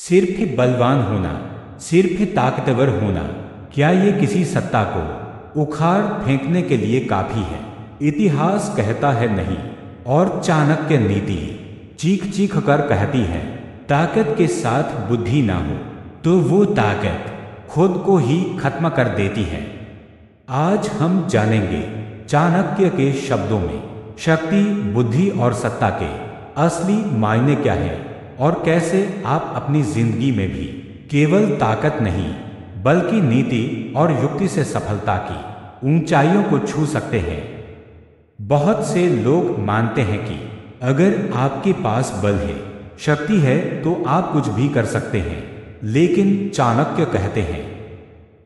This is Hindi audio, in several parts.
सिर्फ बलवान होना, सिर्फ ताकतवर होना, क्या ये किसी सत्ता को उखाड़ फेंकने के लिए काफी है? इतिहास कहता है नहीं। और चाणक्य नीति चीख चीख कर कहती है, ताकत के साथ बुद्धि ना हो तो वो ताकत खुद को ही खत्म कर देती है। आज हम जानेंगे चाणक्य के शब्दों में शक्ति, बुद्धि और सत्ता के असली मायने क्या है और कैसे आप अपनी जिंदगी में भी केवल ताकत नहीं बल्कि नीति और युक्ति से सफलता की ऊंचाइयों को छू सकते हैं। बहुत से लोग मानते हैं कि अगर आपके पास बल है, शक्ति है तो आप कुछ भी कर सकते हैं, लेकिन चाणक्य कहते हैं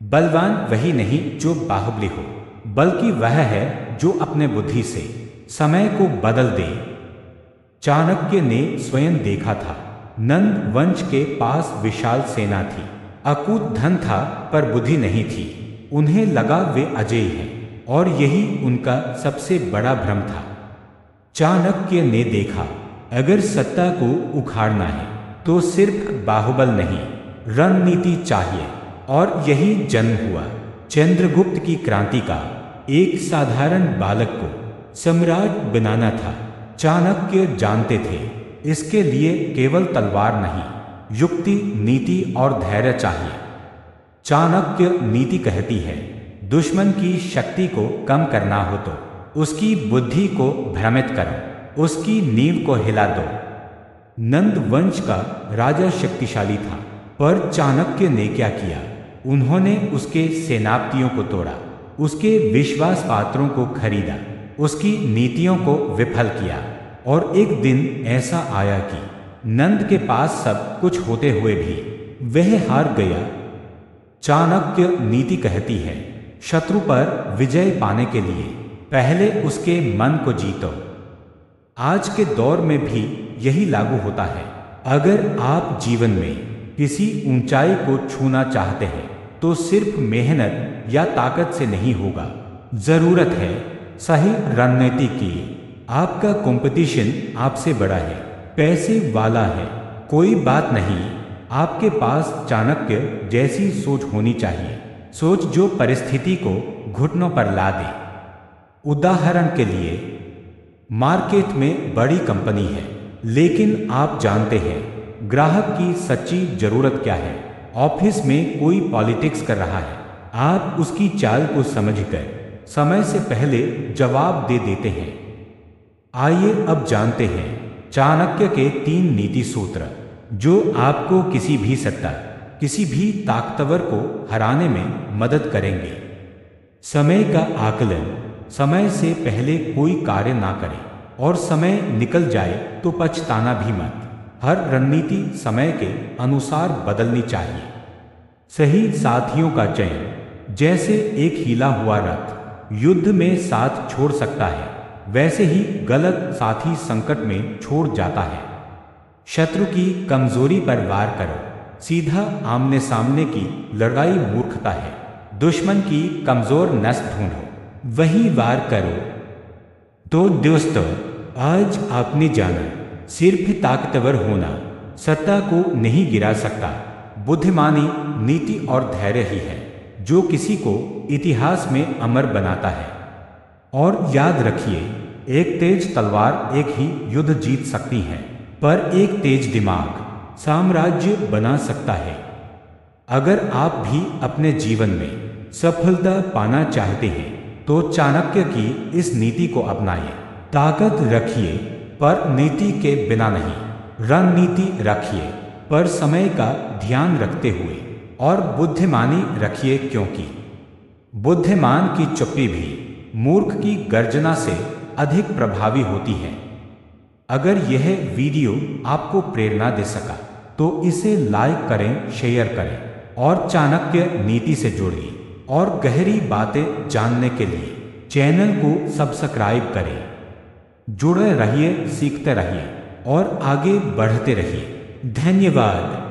बलवान वही नहीं जो बाहुबली हो, बल्कि वह है जो अपने बुद्धि से समय को बदल दे। चाणक्य ने स्वयं देखा था, नंद वंश के पास विशाल सेना थी, अकूत धन था पर बुद्धि नहीं थी। उन्हें लगा वे अजेय हैं और यही उनका सबसे बड़ा भ्रम था। चाणक्य ने देखा, अगर सत्ता को उखाड़ना है तो सिर्फ बाहुबल नहीं, रणनीति चाहिए। और यही जन्म हुआ चंद्रगुप्त की क्रांति का। एक साधारण बालक को सम्राट बनाना था। चाणक्य जानते थे इसके लिए केवल तलवार नहीं, युक्ति, नीति और धैर्य चाहिए। चाणक्य नीति कहती है, दुश्मन की शक्ति को कम करना हो तो उसकी बुद्धि को भ्रमित करो, उसकी नींव को हिला दो। नंद वंश का राजा शक्तिशाली था, पर चाणक्य ने क्या किया? उन्होंने उसके सेनापतियों को तोड़ा, उसके विश्वास पात्रों को खरीदा, उसकी नीतियों को विफल किया। और एक दिन ऐसा आया कि नंद के पास सब कुछ होते हुए भी वह हार गया। चाणक्य नीति कहती है, शत्रु पर विजय पाने के लिए पहले उसके मन को जीतो। आज के दौर में भी यही लागू होता है। अगर आप जीवन में किसी ऊंचाई को छूना चाहते हैं तो सिर्फ मेहनत या ताकत से नहीं होगा, जरूरत है सही रणनीति की। आपका कंपटीशन आपसे बड़ा है, पैसे वाला है, कोई बात नहीं। आपके पास चाणक्य जैसी सोच होनी चाहिए, सोच जो परिस्थिति को घुटनों पर ला दे। उदाहरण के लिए, मार्केट में बड़ी कंपनी है, लेकिन आप जानते हैं ग्राहक की सच्ची जरूरत क्या है। ऑफिस में कोई पॉलिटिक्स कर रहा है, आप उसकी चाल को समझकर समय से पहले जवाब दे देते हैं। आइए अब जानते हैं चाणक्य के 3 नीति सूत्र जो आपको किसी भी सत्ता, किसी भी ताकतवर को हराने में मदद करेंगे। समय का आकलन, समय से पहले कोई कार्य ना करें और समय निकल जाए तो पछताना भी मत। हर रणनीति समय के अनुसार बदलनी चाहिए। सही साथियों का चयन, जैसे एक हिला हुआ रथ युद्ध में साथ छोड़ सकता है, वैसे ही गलत साथी संकट में छोड़ जाता है। शत्रु की कमजोरी पर वार करो, सीधा आमने सामने की लड़ाई मूर्खता है। दुश्मन की कमजोर नस ढूंढो, वही वार करो। तो दोस्तों, आज आपने जाना, सिर्फ ताकतवर होना सत्ता को नहीं गिरा सकता, बुद्धिमानी, नीति और धैर्य ही है जो किसी को इतिहास में अमर बनाता है। और याद रखिए, एक तेज तलवार एक ही युद्ध जीत सकती है, पर एक तेज दिमाग साम्राज्य बना सकता है। अगर आप भी अपने जीवन में सफलता पाना चाहते हैं तो चाणक्य की इस नीति को अपनाइए। ताकत रखिए पर नीति के बिना नहीं, रणनीति रखिए पर समय का ध्यान रखते हुए, और बुद्धिमानी रखिए क्योंकि बुद्धिमान की चुप्पी भी मूर्ख की गर्जना से अधिक प्रभावी होती है। अगर यह वीडियो आपको प्रेरणा दे सका तो इसे लाइक करें, शेयर करें और चाणक्य नीति से जुड़िए। और गहरी बातें जानने के लिए चैनल को सब्सक्राइब करें। जुड़े रहिए, सीखते रहिए और आगे बढ़ते रहिए। धन्यवाद।